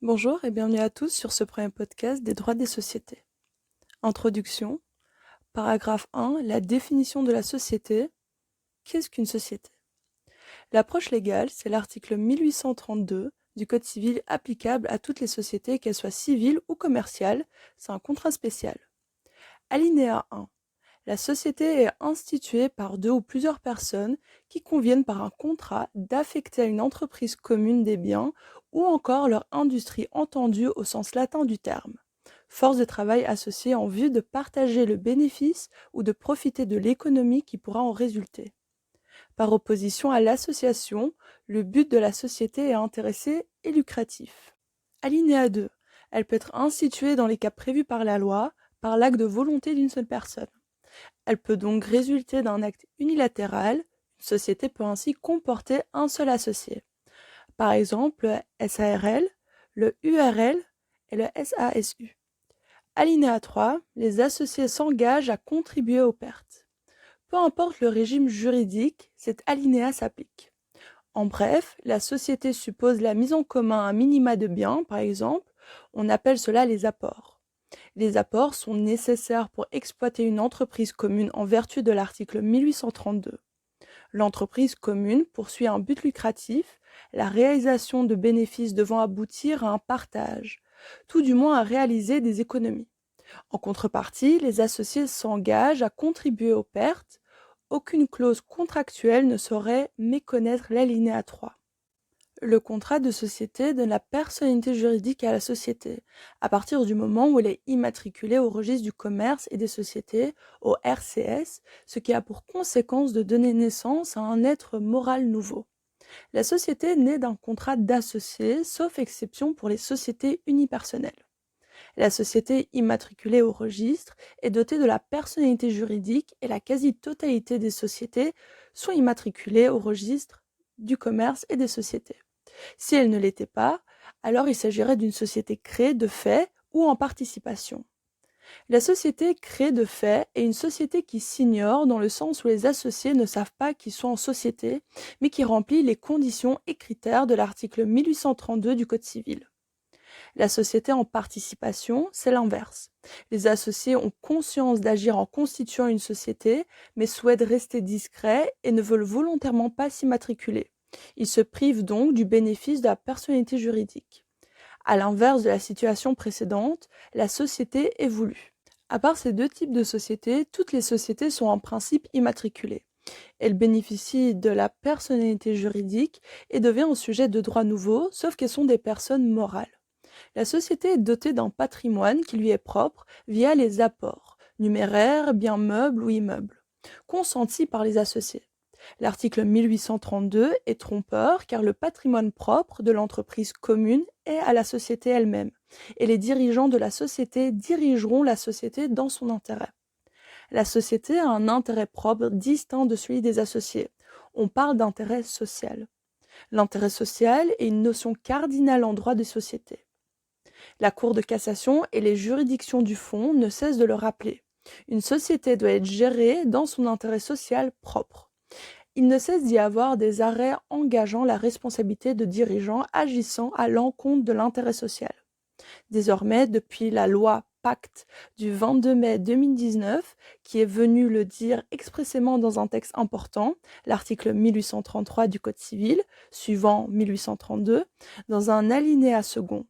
Bonjour et bienvenue à tous sur ce premier podcast des droits des sociétés. Introduction. Paragraphe 1. La définition de la société. Qu'est-ce qu'une société? L'approche légale, c'est l'article 1832 du Code civil applicable à toutes les sociétés, qu'elles soient civiles ou commerciales. C'est un contrat spécial. Alinéa 1. La société est instituée par deux ou plusieurs personnes qui conviennent par un contrat d'affecter à une entreprise commune des biens ou encore leur industrie entendue au sens latin du terme. Force de travail associée en vue de partager le bénéfice ou de profiter de l'économie qui pourra en résulter. Par opposition à l'association, le but de la société est intéressé et lucratif. Alinéa 2. Elle peut être instituée dans les cas prévus par la loi, par l'acte de volonté d'une seule personne. Elle peut donc résulter d'un acte unilatéral. Une société peut ainsi comporter un seul associé. Par exemple, le SARL, le URL et le SASU. Alinéa 3. Les associés s'engagent à contribuer aux pertes. Peu importe le régime juridique, cet alinéa s'applique. En bref, la société suppose la mise en commun un minima de biens, par exemple, on appelle cela les apports. Les apports sont nécessaires pour exploiter une entreprise commune en vertu de l'article 1832. L'entreprise commune poursuit un but lucratif, la réalisation de bénéfices devant aboutir à un partage, tout du moins à réaliser des économies. En contrepartie, les associés s'engagent à contribuer aux pertes. Aucune clause contractuelle ne saurait méconnaître l'alinéa 3. Le contrat de société donne la personnalité juridique à la société, à partir du moment où elle est immatriculée au registre du commerce et des sociétés, au RCS, ce qui a pour conséquence de donner naissance à un être moral nouveau. La société naît d'un contrat d'associés, sauf exception pour les sociétés unipersonnelles. La société immatriculée au registre est dotée de la personnalité juridique et la quasi-totalité des sociétés sont immatriculées au registre du commerce et des sociétés. Si elle ne l'était pas, alors il s'agirait d'une société créée de fait ou en participation. La société créée de fait est une société qui s'ignore dans le sens où les associés ne savent pas qu'ils sont en société, mais qui remplit les conditions et critères de l'article 1832 du Code civil. La société en participation, c'est l'inverse. Les associés ont conscience d'agir en constituant une société, mais souhaitent rester discrets et ne veulent volontairement pas s'immatriculer. Ils se privent donc du bénéfice de la personnalité juridique. À l'inverse de la situation précédente, la société est voulue. À part ces deux types de sociétés, toutes les sociétés sont en principe immatriculées. Elles bénéficient de la personnalité juridique et deviennent un sujet de droit nouveau, sauf qu'elles sont des personnes morales. La société est dotée d'un patrimoine qui lui est propre via les apports, numéraires, biens meubles ou immeubles, consentis par les associés. L'article 1832 est trompeur car le patrimoine propre de l'entreprise commune est à la société elle-même, et les dirigeants de la société dirigeront la société dans son intérêt. La société a un intérêt propre distinct de celui des associés. On parle d'intérêt social. L'intérêt social est une notion cardinale en droit des sociétés. La Cour de cassation et les juridictions du fond ne cessent de le rappeler. Une société doit être gérée dans son intérêt social propre. Il ne cesse d'y avoir des arrêts engageant la responsabilité de dirigeants agissant à l'encontre de l'intérêt social. Désormais, depuis la loi Pacte du 22 mai 2019, qui est venue le dire expressément dans un texte important, l'article 1833 du Code civil, suivant 1832, dans un alinéa second.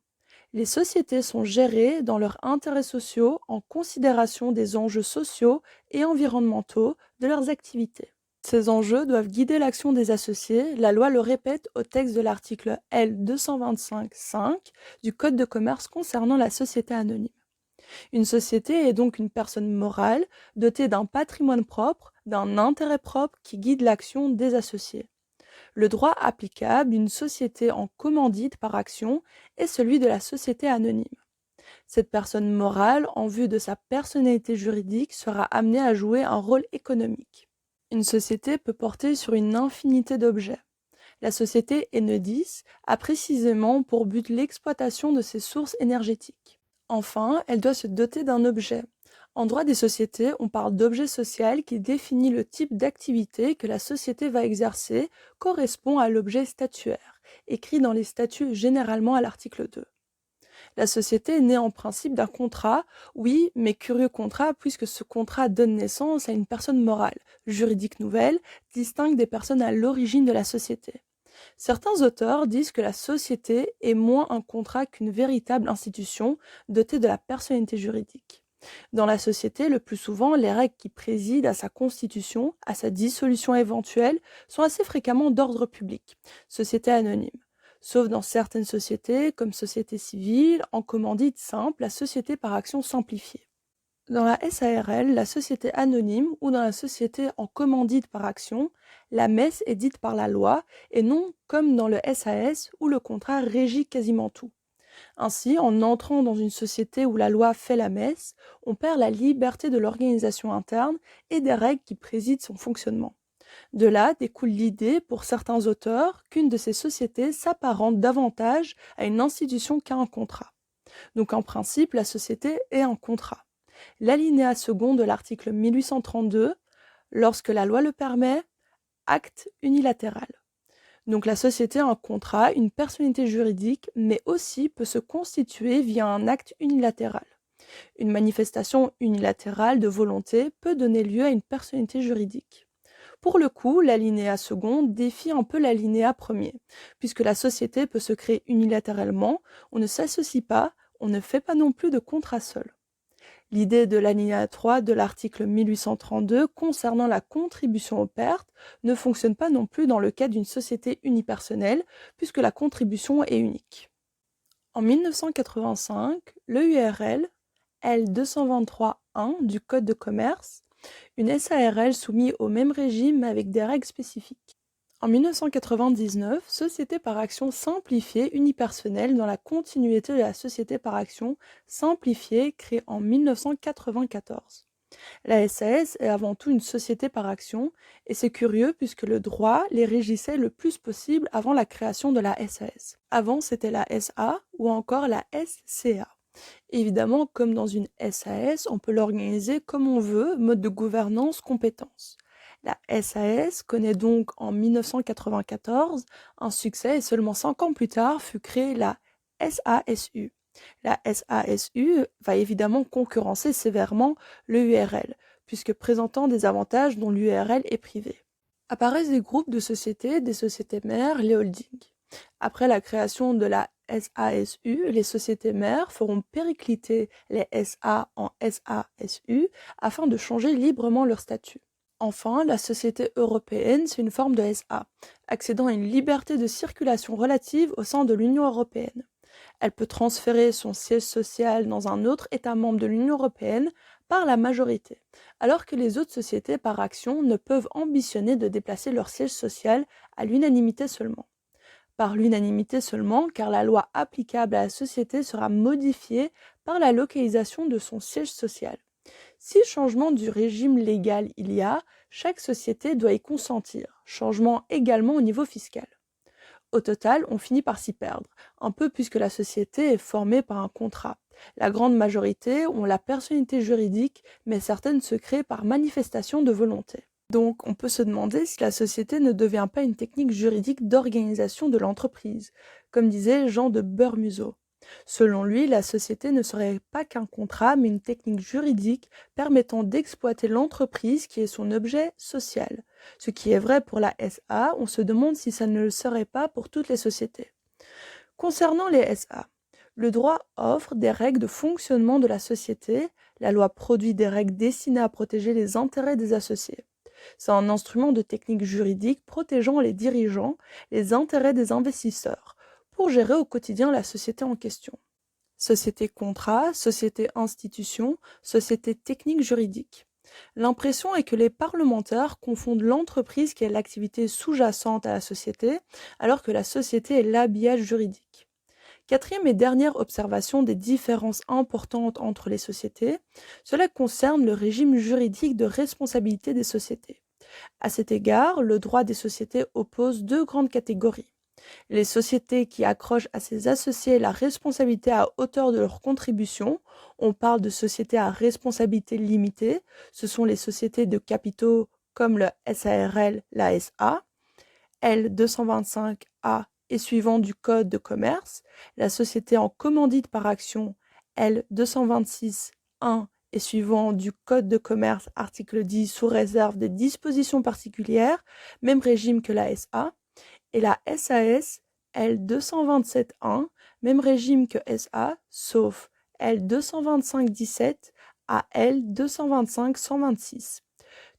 Les sociétés sont gérées dans leurs intérêts sociaux en considération des enjeux sociaux et environnementaux de leurs activités. Ces enjeux doivent guider l'action des associés, la loi le répète au texte de l'article L. 225-5 du Code de commerce concernant la société anonyme. Une société est donc une personne morale dotée d'un patrimoine propre, d'un intérêt propre qui guide l'action des associés. Le droit applicable d'une société en commandite par action est celui de la société anonyme. Cette personne morale, en vue de sa personnalité juridique, sera amenée à jouer un rôle économique. Une société peut porter sur une infinité d'objets. La société Enedis a précisément pour but l'exploitation de ses sources énergétiques. Enfin, elle doit se doter d'un objet. En droit des sociétés, on parle d'objet social qui définit le type d'activité que la société va exercer, correspond à l'objet statuaire, écrit dans les statuts généralement à l'article 2. La société est née en principe d'un contrat, oui, mais curieux contrat, puisque ce contrat donne naissance à une personne morale, juridique nouvelle, distincte des personnes à l'origine de la société. Certains auteurs disent que la société est moins un contrat qu'une véritable institution dotée de la personnalité juridique. Dans la société, le plus souvent, les règles qui président à sa constitution, à sa dissolution éventuelle, sont assez fréquemment d'ordre public, société anonyme. Sauf dans certaines sociétés, comme société civile, en commandite simple, la société par action simplifiée. Dans la SARL, la société anonyme, ou dans la société en commandite par action, la messe est dite par la loi, et non comme dans le SAS, où le contrat régit quasiment tout. Ainsi, en entrant dans une société où la loi fait la messe, on perd la liberté de l'organisation interne et des règles qui président son fonctionnement. De là découle l'idée, pour certains auteurs, qu'une de ces sociétés s'apparente davantage à une institution qu'à un contrat. Donc en principe, la société est un contrat. L'alinéa second de l'article 1832, lorsque la loi le permet, acte unilatéral. Donc la société a un contrat, une personnalité juridique, mais aussi peut se constituer via un acte unilatéral. Une manifestation unilatérale de volonté peut donner lieu à une personnalité juridique. Pour le coup, l'alinéa second défie un peu l'alinéa premier, puisque la société peut se créer unilatéralement, on ne s'associe pas, on ne fait pas non plus de contrat seul. L'idée de l'alinéa 3 de l'article 1832 concernant la contribution aux pertes ne fonctionne pas non plus dans le cas d'une société unipersonnelle, puisque la contribution est unique. En 1985, l'EURL, L223.1 du Code de commerce, une SARL soumise au même régime mais avec des règles spécifiques. En 1999, société par action simplifiée unipersonnelle dans la continuité de la société par action simplifiée créée en 1994. La SAS est avant tout une société par action, et c'est curieux puisque le droit les régissait le plus possible avant la création de la SAS. Avant, c'était la SA ou encore la SCA. Évidemment, comme dans une SAS, on peut l'organiser comme on veut, mode de gouvernance, compétences. La SAS connaît donc en 1994 un succès et seulement 5 ans plus tard fut créée la SASU. La SASU va évidemment concurrencer sévèrement l'URL, puisque présentant des avantages dont l'URL est privée. Apparaissent des groupes de sociétés, des sociétés mères, les holdings. Après la création de la SASU, les sociétés mères feront péricliter les SA en SASU afin de changer librement leur statut. Enfin, la société européenne, c'est une forme de SA, accédant à une liberté de circulation relative au sein de l'Union européenne. Elle peut transférer son siège social dans un autre État membre de l'Union européenne par la majorité, alors que les autres sociétés par action ne peuvent ambitionner de déplacer leur siège social à l'unanimité seulement. Par l'unanimité seulement, car la loi applicable à la société sera modifiée par la localisation de son siège social. Si changement du régime légal il y a, chaque société doit y consentir, changement également au niveau fiscal. Au total, on finit par s'y perdre, un peu puisque la société est formée par un contrat. La grande majorité ont la personnalité juridique, mais certaines se créent par manifestation de volonté. Donc, on peut se demander si la société ne devient pas une technique juridique d'organisation de l'entreprise, comme disait Jean de Beurmuseau. Selon lui, la société ne serait pas qu'un contrat, mais une technique juridique permettant d'exploiter l'entreprise qui est son objet social. Ce qui est vrai pour la SA, on se demande si ça ne le serait pas pour toutes les sociétés. Concernant les SA, le droit offre des règles de fonctionnement de la société, la loi produit des règles destinées à protéger les intérêts des associés. C'est un instrument de technique juridique protégeant les dirigeants, les intérêts des investisseurs, pour gérer au quotidien la société en question. Société contrat, société institution, société technique juridique. L'impression est que les parlementaires confondent l'entreprise qui est l'activité sous-jacente à la société, alors que la société est l'habillage juridique. Quatrième et dernière observation des différences importantes entre les sociétés, cela concerne le régime juridique de responsabilité des sociétés. À cet égard, le droit des sociétés oppose deux grandes catégories. Les sociétés qui accrochent à ses associés la responsabilité à hauteur de leur contribution, on parle de sociétés à responsabilité limitée, ce sont les sociétés de capitaux comme le SARL, la SA, L225A et suivant du Code de commerce, la société en commandite par action L226-1 et suivant du Code de commerce article 10 sous réserve des dispositions particulières, même régime que la SA, et la SAS L227-1, même régime que SA, sauf L225-17 à L225-126.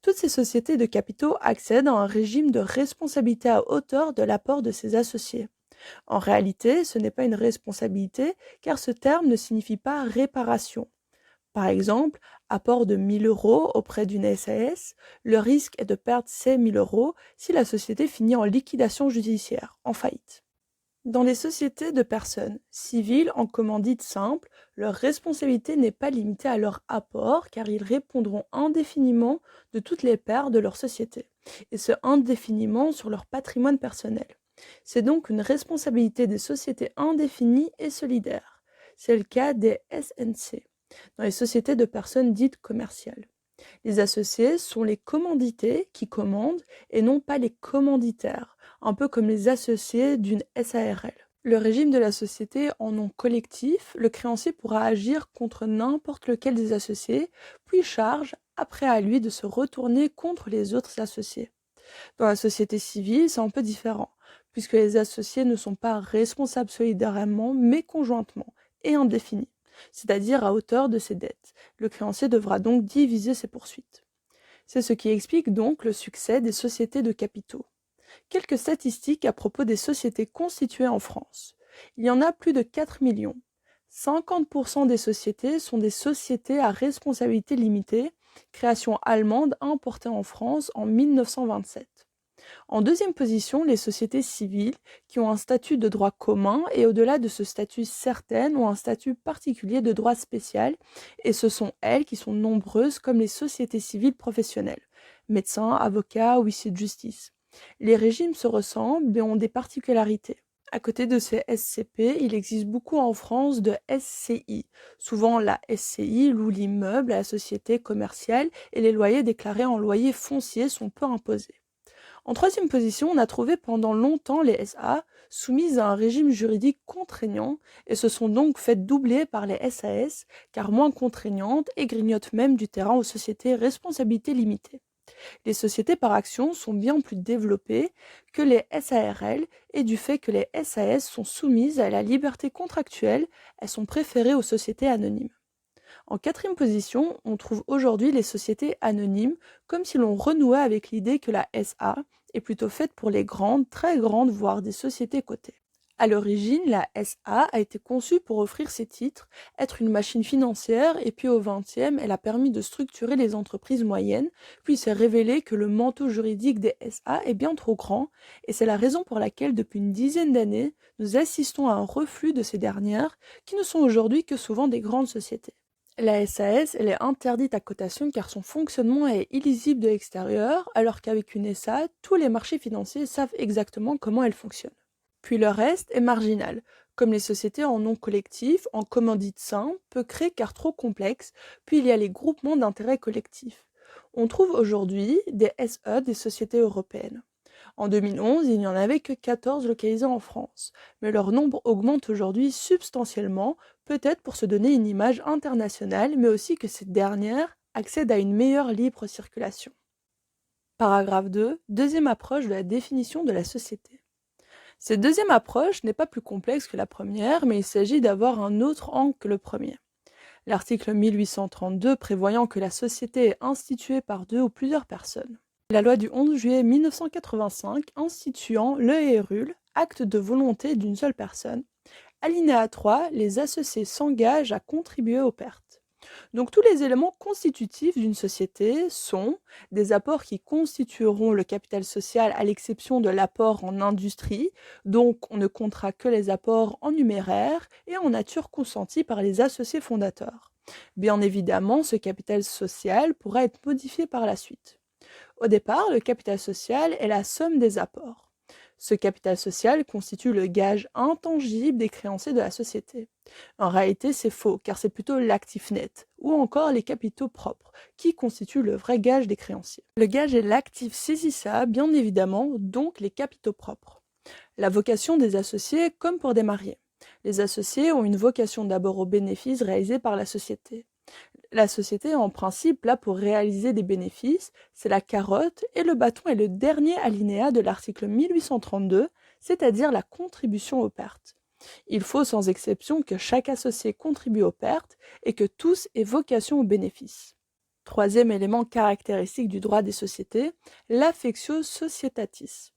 Toutes ces sociétés de capitaux accèdent à un régime de responsabilité à hauteur de l'apport de ses associés. En réalité, ce n'est pas une responsabilité car ce terme ne signifie pas réparation. Par exemple, apport de 1 000 € auprès d'une SAS, le risque est de perdre ces 1 000 € si la société finit en liquidation judiciaire, en faillite. Dans les sociétés de personnes civiles en commandite simple, leur responsabilité n'est pas limitée à leur apport car ils répondront indéfiniment de toutes les pertes de leur société, et ce indéfiniment sur leur patrimoine personnel. C'est donc une responsabilité des sociétés indéfinies et solidaires. C'est le cas des SNC, dans les sociétés de personnes dites commerciales. Les associés sont les commandités qui commandent et non pas les commanditaires, un peu comme les associés d'une SARL. Le régime de la société en nom collectif, le créancier pourra agir contre n'importe lequel des associés, puis charge après à lui de se retourner contre les autres associés. Dans la société civile, c'est un peu différent, puisque les associés ne sont pas responsables solidairement, mais conjointement, et indéfinis, c'est-à-dire à hauteur de ses dettes. Le créancier devra donc diviser ses poursuites. C'est ce qui explique donc le succès des sociétés de capitaux. Quelques statistiques à propos des sociétés constituées en France. Il y en a plus de 4 millions. 50% des sociétés sont des sociétés à responsabilité limitée, création allemande importée en France en 1927. En deuxième position, les sociétés civiles qui ont un statut de droit commun et au-delà de ce statut certaines ont un statut particulier de droit spécial et ce sont elles qui sont nombreuses comme les sociétés civiles professionnelles, médecins, avocats, huissiers de justice. Les régimes se ressemblent mais ont des particularités. À côté de ces SCP, il existe beaucoup en France de SCI. Souvent, la SCI loue l'immeuble à la société commerciale et les loyers déclarés en loyer foncier sont peu imposés. En troisième position, on a trouvé pendant longtemps les SA soumises à un régime juridique contraignant et se sont donc faites doubler par les SAS car moins contraignantes et grignotent même du terrain aux sociétés responsabilité limitée. Les sociétés par action sont bien plus développées que les SARL et du fait que les SAS sont soumises à la liberté contractuelle, elles sont préférées aux sociétés anonymes. En quatrième position, on trouve aujourd'hui les sociétés anonymes, comme si l'on renouait avec l'idée que la SA est plutôt faite pour les grandes, très grandes, voire des sociétés cotées. À l'origine, la SA a été conçue pour offrir ses titres, être une machine financière, et puis au XXe, elle a permis de structurer les entreprises moyennes, puis s'est révélé que le manteau juridique des SA est bien trop grand, et c'est la raison pour laquelle depuis une dizaine d'années, nous assistons à un reflux de ces dernières, qui ne sont aujourd'hui que souvent des grandes sociétés. La SAS, elle est interdite à cotation car son fonctionnement est illisible de l'extérieur, alors qu'avec une SA, tous les marchés financiers savent exactement comment elle fonctionne. Puis le reste est marginal, comme les sociétés en nom collectif, en commandite simple, peu créées car trop complexes, puis il y a les groupements d'intérêt collectifs. On trouve aujourd'hui des SE des sociétés européennes. En 2011, il n'y en avait que 14 localisés en France, mais leur nombre augmente aujourd'hui substantiellement, peut-être pour se donner une image internationale, mais aussi que ces dernières accèdent à une meilleure libre circulation. Paragraphe 2. Deuxième approche de la définition de la société. Cette deuxième approche n'est pas plus complexe que la première, mais il s'agit d'avoir un autre angle que le premier. L'article 1832 prévoyant que la société est instituée par deux ou plusieurs personnes. La loi du 11 juillet 1985 instituant l'ERUL, acte de volonté d'une seule personne. Alinéa 3, les associés s'engagent à contribuer aux pertes. Donc tous les éléments constitutifs d'une société sont des apports qui constitueront le capital social à l'exception de l'apport en industrie, donc on ne comptera que les apports en numéraire et en nature consentis par les associés fondateurs. Bien évidemment, ce capital social pourra être modifié par la suite. Au départ, le capital social est la somme des apports. Ce capital social constitue le gage intangible des créanciers de la société. En réalité, c'est faux, car c'est plutôt l'actif net, ou encore les capitaux propres, qui constituent le vrai gage des créanciers. Le gage est l'actif saisissable, bien évidemment, donc les capitaux propres. La vocation des associés comme pour des mariés. Les associés ont une vocation d'abord aux bénéfices réalisés par la société. La société est en principe là pour réaliser des bénéfices, c'est la carotte, et le bâton est le dernier alinéa de l'article 1832, c'est-à-dire la contribution aux pertes. Il faut sans exception que chaque associé contribue aux pertes et que tous aient vocation aux bénéfices. Troisième élément caractéristique du droit des sociétés, l'affectio societatis.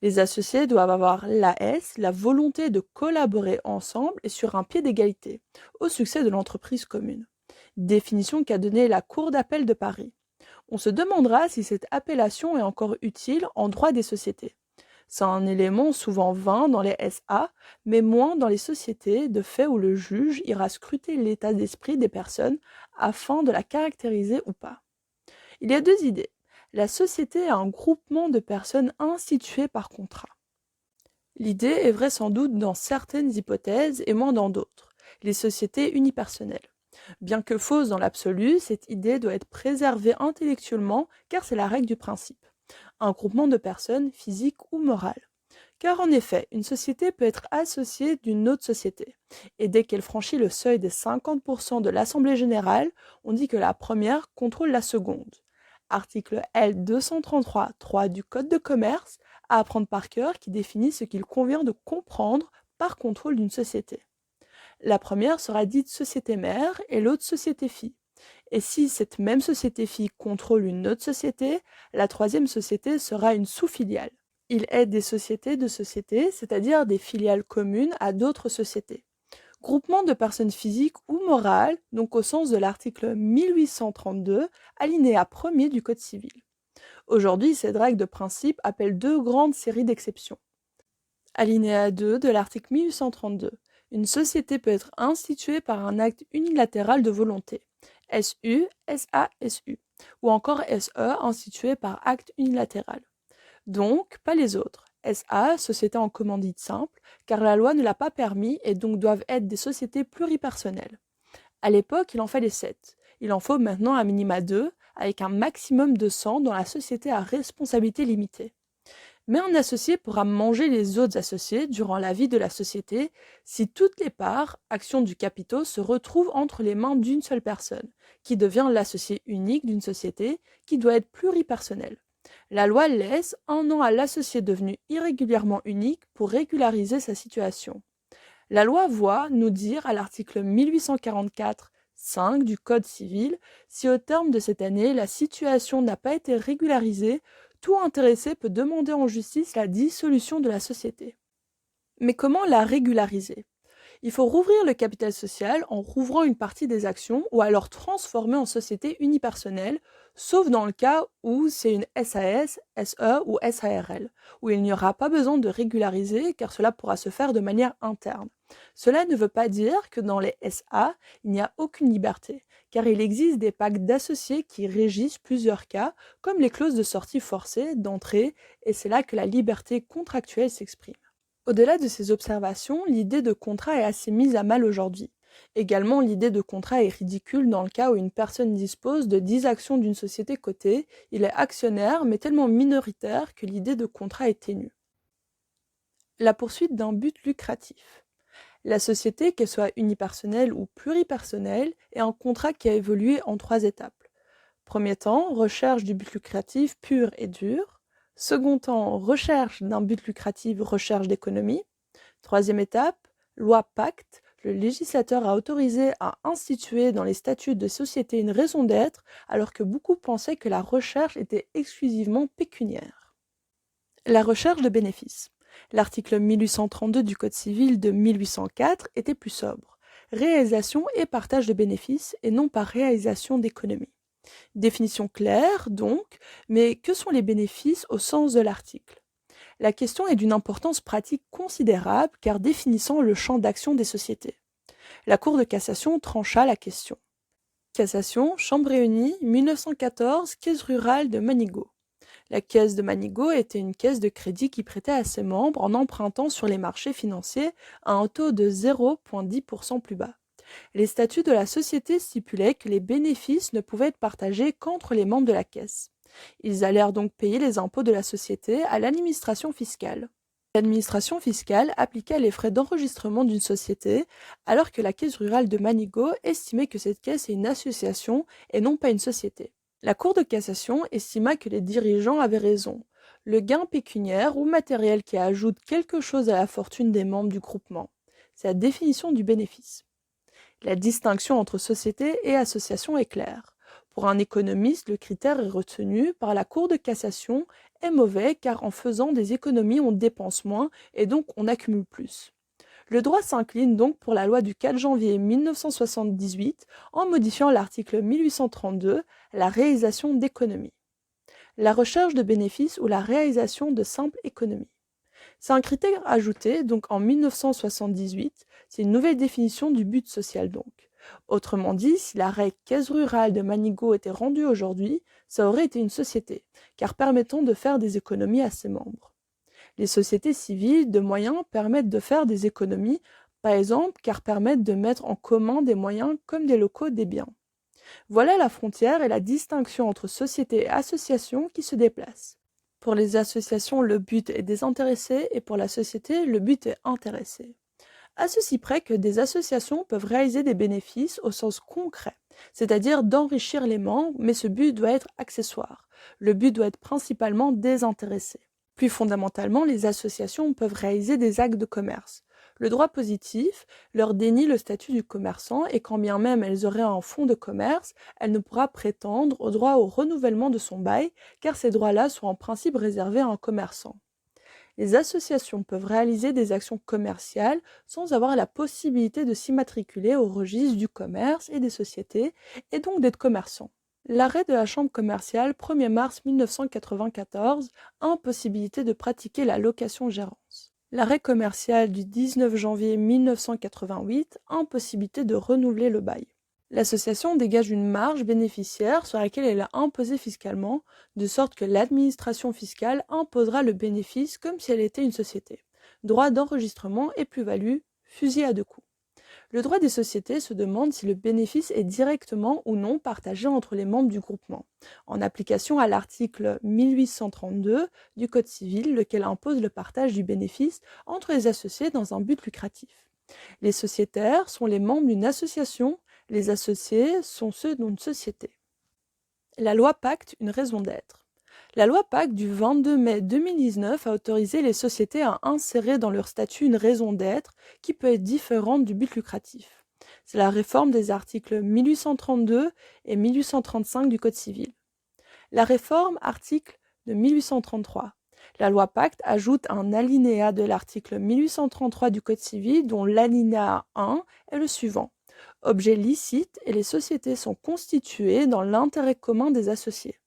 Les associés doivent avoir l'AS, la volonté de collaborer ensemble et sur un pied d'égalité, au succès de l'entreprise commune. Définition qu'a donnée la Cour d'appel de Paris. On se demandera si cette appellation est encore utile en droit des sociétés. C'est un élément souvent vain dans les SA, mais moins dans les sociétés de fait où le juge ira scruter l'état d'esprit des personnes afin de la caractériser ou pas. Il y a deux idées. La société est un groupement de personnes instituées par contrat. L'idée est vraie sans doute dans certaines hypothèses et moins dans d'autres. Les sociétés unipersonnelles. Bien que fausse dans l'absolu, cette idée doit être préservée intellectuellement car c'est la règle du principe. Un groupement de personnes, physiques ou morales. Car en effet, une société peut être associée d'une autre société. Et dès qu'elle franchit le seuil des 50% de l'Assemblée générale, on dit que la première contrôle la seconde. Article L 233.3 du Code de commerce à apprendre par cœur qui définit ce qu'il convient de comprendre par contrôle d'une société. La première sera dite société mère et l'autre société fille. Et si cette même société fille contrôle une autre société, la troisième société sera une sous-filiale. Il aide des sociétés de sociétés, c'est-à-dire des filiales communes à d'autres sociétés. Groupement de personnes physiques ou morales, donc au sens de l'article 1832, alinéa 1er du Code civil. Aujourd'hui, cette règle de principe appelle deux grandes séries d'exceptions. Alinéa 2 de l'article 1832. Une société peut être instituée par un acte unilatéral de volonté. SU, SASU, ou encore SE instituée par acte unilatéral. Donc, pas les autres. SA, société en commandite simple, car la loi ne l'a pas permis et donc doivent être des sociétés pluripersonnelles. À l'époque, il en fallait 7. Il en faut maintenant un minima 2, avec un maximum de 100 dans la société à responsabilité limitée. Mais un associé pourra manger les autres associés durant la vie de la société si toutes les parts, actions du capital, se retrouvent entre les mains d'une seule personne, qui devient l'associé unique d'une société qui doit être pluripersonnelle. La loi laisse un an à l'associé devenu irrégulièrement unique pour régulariser sa situation. La loi voit nous dire à l'article 1844.5 du Code civil, si au terme de cette année la situation n'a pas été régularisée, tout intéressé peut demander en justice la dissolution de la société. Mais comment la régulariser ? Il faut rouvrir le capital social en rouvrant une partie des actions ou alors transformer en société unipersonnelle, sauf dans le cas où c'est une SAS, SE ou SARL, où il n'y aura pas besoin de régulariser car cela pourra se faire de manière interne. Cela ne veut pas dire que dans les SA, il n'y a aucune liberté, car il existe des pactes d'associés qui régissent plusieurs cas, comme les clauses de sortie forcée, d'entrée, et c'est là que la liberté contractuelle s'exprime. Au-delà de ces observations, l'idée de contrat est assez mise à mal aujourd'hui. Également, l'idée de contrat est ridicule dans le cas où une personne dispose de 10 actions d'une société cotée, il est actionnaire mais tellement minoritaire que l'idée de contrat est ténue. La poursuite d'un but lucratif. La société, qu'elle soit unipersonnelle ou pluripersonnelle, est un contrat qui a évolué en 3 étapes. Premier temps, recherche du but lucratif pur et dur. Second temps, recherche d'un but lucratif, recherche d'économie. Troisième étape, loi pacte. Le législateur a autorisé à instituer dans les statuts de société une raison d'être, alors que beaucoup pensaient que la recherche était exclusivement pécuniaire. La recherche de bénéfices. L'article 1832 du Code civil de 1804 était plus sobre. Réalisation et partage de bénéfices et non pas réalisation d'économie. Définition claire, donc, mais que sont les bénéfices au sens de l'article ? La question est d'une importance pratique considérable car définissant le champ d'action des sociétés. La Cour de cassation trancha la question. Cassation, Chambre réunie, 1914, Caisse rurale de Manigot. La caisse de Manigot était une caisse de crédit qui prêtait à ses membres en empruntant sur les marchés financiers à un taux de 0,10% plus bas. Les statuts de la société stipulaient que les bénéfices ne pouvaient être partagés qu'entre les membres de la caisse. Ils allèrent donc payer les impôts de la société à l'administration fiscale. L'administration fiscale appliquait les frais d'enregistrement d'une société, alors que la Caisse rurale de Manigot estimait que cette caisse est une association et non pas une société. La Cour de cassation estima que les dirigeants avaient raison. Le gain pécuniaire ou matériel qui ajoute quelque chose à la fortune des membres du groupement. C'est la définition du bénéfice. La distinction entre société et association est claire. Pour un économiste, le critère est retenu par la Cour de cassation est mauvais car en faisant des économies, on dépense moins et donc on accumule plus. Le droit s'incline donc pour la loi du 4 janvier 1978 en modifiant l'article 1832, la réalisation d'économies. La recherche de bénéfices ou la réalisation de simples économies. C'est un critère ajouté donc en 1978, c'est une nouvelle définition du but social donc. Autrement dit, si l'arrêt Caisse rurale de Manigot était rendu aujourd'hui, ça aurait été une société, car permettant de faire des économies à ses membres. Les sociétés civiles de moyens permettent de faire des économies, par exemple, car permettent de mettre en commun des moyens comme des locaux, des biens. Voilà la frontière et la distinction entre société et association qui se déplacent. Pour les associations, le but est désintéressé et pour la société, le but est intéressé. À ceci près que des associations peuvent réaliser des bénéfices au sens concret, c'est-à-dire d'enrichir les membres, mais ce but doit être accessoire. Le but doit être principalement désintéressé. Plus fondamentalement, les associations peuvent réaliser des actes de commerce. Le droit positif leur dénie le statut du commerçant et quand bien même elles auraient un fonds de commerce, elle ne pourra prétendre au droit au renouvellement de son bail car ces droits-là sont en principe réservés à un commerçant. Les associations peuvent réaliser des actions commerciales sans avoir la possibilité de s'immatriculer au registre du commerce et des sociétés et donc d'être commerçants. L'arrêt de la Chambre commerciale 1er mars 1994 impossibilité de pratiquer la location-gérance. L'arrêt commercial du 19 janvier 1988 impossibilité de renouveler le bail. L'association dégage une marge bénéficiaire sur laquelle elle est imposée fiscalement, de sorte que l'administration fiscale imposera le bénéfice comme si elle était une société. Droit d'enregistrement et plus-value, fusil à deux coups. Le droit des sociétés se demande si le bénéfice est directement ou non partagé entre les membres du groupement, en application à l'article 1832 du Code civil, lequel impose le partage du bénéfice entre les associés dans un but lucratif. Les sociétaires sont les membres d'une association, les associés sont ceux d'une société. La loi Pacte, une raison d'être. La loi Pacte du 22 mai 2019 a autorisé les sociétés à insérer dans leur statut une raison d'être qui peut être différente du but lucratif. C'est la réforme des articles 1832 et 1835 du Code civil. La réforme article de 1833. La loi Pacte ajoute un alinéa de l'article 1833 du Code civil dont l'alinéa 1 est le suivant. Objet licite et les sociétés sont constituées dans l'intérêt commun des associés.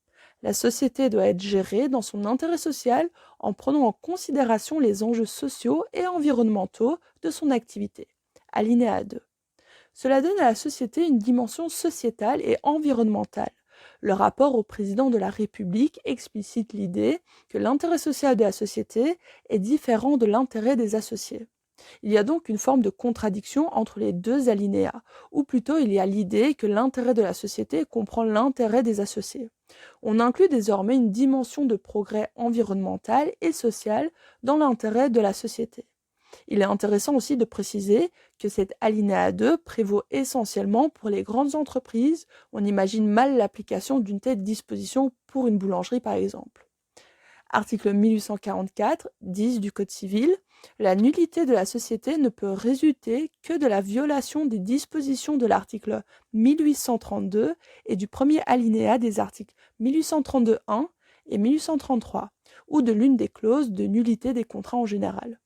La société doit être gérée dans son intérêt social en prenant en considération les enjeux sociaux et environnementaux de son activité. Alinéa 2. Cela donne à la société une dimension sociétale et environnementale. Le rapport au président de la République explicite l'idée que l'intérêt social de la société est différent de l'intérêt des associés. Il y a donc une forme de contradiction entre les deux alinéas, ou plutôt il y a l'idée que l'intérêt de la société comprend l'intérêt des associés. On inclut désormais une dimension de progrès environnemental et social dans l'intérêt de la société. Il est intéressant aussi de préciser que cet alinéa 2 prévaut essentiellement pour les grandes entreprises. On imagine mal l'application d'une telle disposition pour une boulangerie par exemple. Article 1844, 10 du Code civil, la nullité de la société ne peut résulter que de la violation des dispositions de l'article 1832 et du premier alinéa des articles 1832.1 et 1833, ou de l'une des clauses de nullité des contrats en général.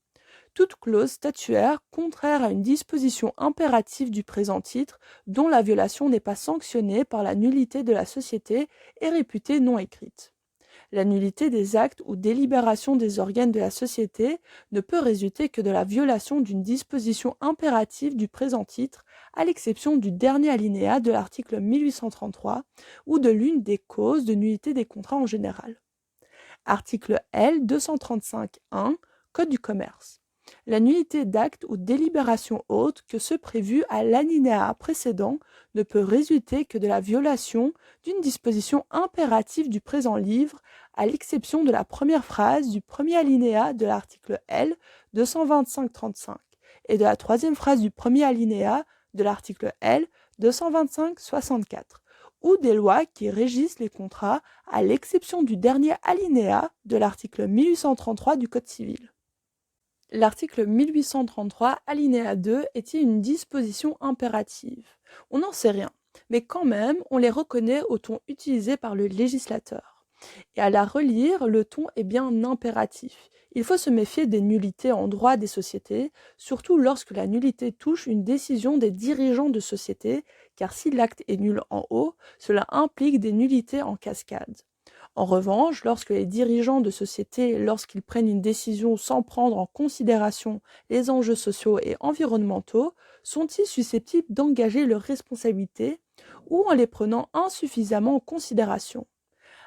Toute clause statutaire contraire à une disposition impérative du présent titre, dont la violation n'est pas sanctionnée par la nullité de la société, est réputée non écrite. La nullité des actes ou délibérations des organes de la société ne peut résulter que de la violation d'une disposition impérative du présent titre, à l'exception du dernier alinéa de l'article 1833 ou de l'une des causes de nullité des contrats en général. Article L. 235.1 Code du commerce. La nullité d'acte ou délibération autre que ceux prévus à l'alinéa précédent ne peut résulter que de la violation d'une disposition impérative du présent livre, à l'exception de la première phrase du premier alinéa de l'article L 225-35 et de la troisième phrase du premier alinéa de l'article L 225-64, ou des lois qui régissent les contrats, à l'exception du dernier alinéa de l'article 1833 du Code civil. L'article 1833, alinéa 2, est-il une disposition impérative? On n'en sait rien, mais quand même, on les reconnaît au ton utilisé par le législateur. Et à la relire, le ton est bien impératif. Il faut se méfier des nullités en droit des sociétés, surtout lorsque la nullité touche une décision des dirigeants de société, car si l'acte est nul en haut, cela implique des nullités en cascade. En revanche, lorsque les dirigeants de société, lorsqu'ils prennent une décision sans prendre en considération les enjeux sociaux et environnementaux, sont-ils susceptibles d'engager leurs responsabilités ou en les prenant insuffisamment en considération?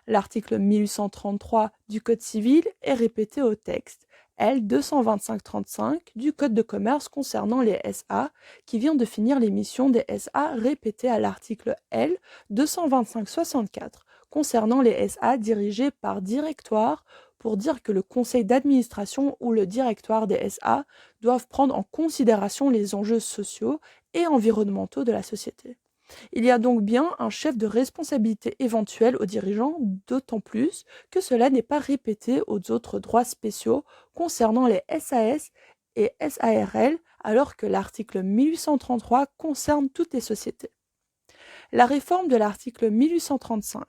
L'article 1833 du Code civil est répété au texte L 225-35 du Code de commerce concernant les SA, qui vient de finir les missions des SA répétées à l'article L 225-64 concernant les SA dirigés par directoire, pour dire que le conseil d'administration ou le directoire des SA doivent prendre en considération les enjeux sociaux et environnementaux de la société. Il y a donc bien un chef de responsabilité éventuel aux dirigeants, d'autant plus que cela n'est pas répété aux autres droits spéciaux concernant les SAS et SARL, alors que l'article 1833 concerne toutes les sociétés. La réforme de l'article 1835.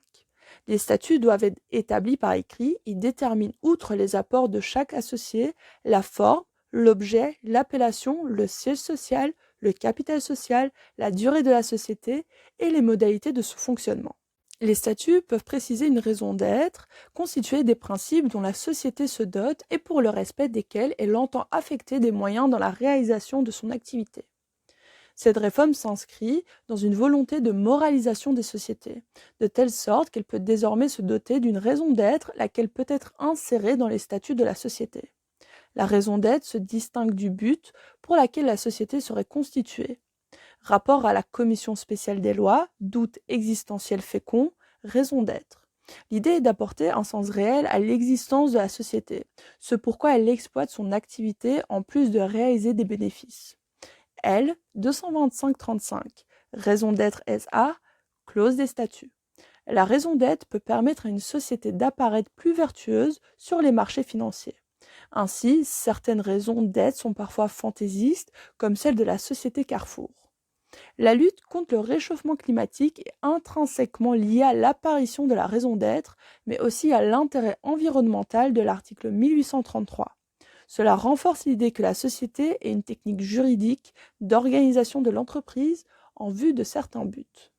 Les statuts doivent être établis par écrit. Ils déterminent, outre les apports de chaque associé, la forme, l'objet, l'appellation, le siège social, le capital social, la durée de la société et les modalités de son fonctionnement. Les statuts peuvent préciser une raison d'être, constituer des principes dont la société se dote et pour le respect desquels elle entend affecter des moyens dans la réalisation de son activité. Cette réforme s'inscrit dans une volonté de moralisation des sociétés, de telle sorte qu'elle peut désormais se doter d'une raison d'être, laquelle peut être insérée dans les statuts de la société. La raison d'être se distingue du but pour laquelle la société serait constituée. Rapport à la commission spéciale des lois, doute existentiel fécond, raison d'être. L'idée est d'apporter un sens réel à l'existence de la société, ce pourquoi elle exploite son activité en plus de réaliser des bénéfices. L 225-35, raison d'être SA, clause des statuts. La raison d'être peut permettre à une société d'apparaître plus vertueuse sur les marchés financiers. Ainsi, certaines raisons d'être sont parfois fantaisistes, comme celle de la société Carrefour. La lutte contre le réchauffement climatique est intrinsèquement liée à l'apparition de la raison d'être, mais aussi à l'intérêt environnemental de l'article 1833. Cela renforce l'idée que la société est une technique juridique d'organisation de l'entreprise en vue de certains buts.